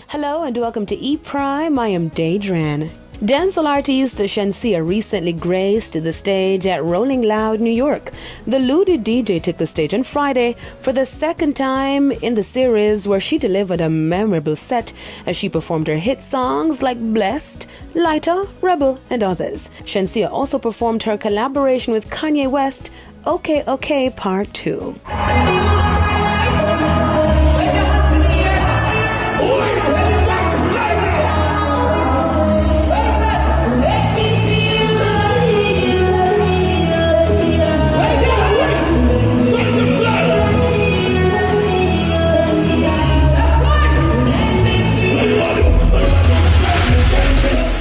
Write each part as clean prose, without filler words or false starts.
Hello and welcome to E Prime. I am Daydran. Dancehall artist Shenseea recently graced the stage at Rolling Loud, New York. The Loaded DJ took the stage on Friday for the second time in the series, where she delivered a memorable set as she performed her hit songs like Blessed, Lighter, Rebel, and others. Shenseea also performed her collaboration with Kanye West, OK OK Part 2.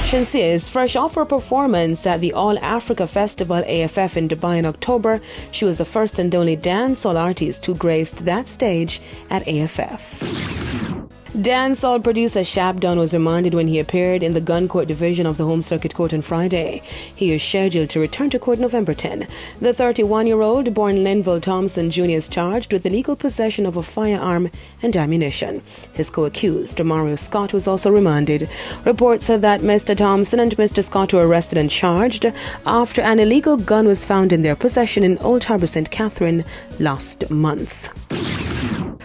Shenseea is fresh off her performance at the All Africa Festival AFF in Dubai in October. She was the first and only dancehall artist who graced that stage at AFF. Dancehall producer Shabdon was remanded when he appeared in the Gun Court Division of the Home Circuit Court on Friday. He is scheduled to return to court November 10. The 31-year-old, born Linville Thompson Jr., is charged with illegal possession of a firearm and ammunition. His co-accused, Mario Scott, was also remanded. Reports are that Mr. Thompson and Mr. Scott were arrested and charged after an illegal gun was found in their possession in Old Harbour, St. Catherine last month.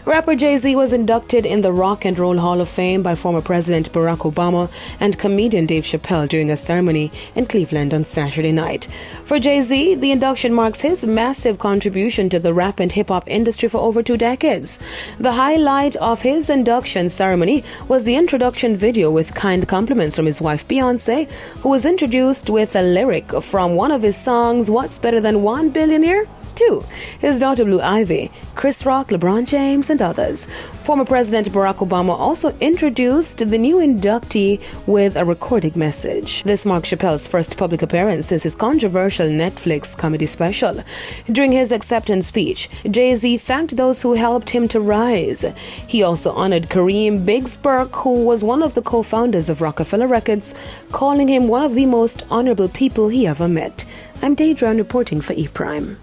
Rapper JayZ was inducted in the Rock and Roll Hall of Fame by former President Barack Obama and comedian Dave Chappelle during a ceremony in Cleveland on Saturday night. For JayZ, the induction marks his massive contribution to the rap and hip-hop industry for over 2 decades. The highlight of his induction ceremony was the introduction video with kind compliments from his wife Beyonce, who was introduced with a lyric from one of his songs, What's Better Than One Billionaire? 2. His daughter Blue Ivy, Chris Rock, LeBron James, and others. Former President Barack Obama also introduced the new inductee with a recorded message. This marks Chappelle's first public appearance since his controversial Netflix comedy special. During his acceptance speech, JayZ thanked those who helped him to rise. He also honored Kareem Biggs Burke, who was one of the co-founders of Rockefeller Records, calling him one of the most honorable people he ever met. I'm Daydran reporting for E Prime.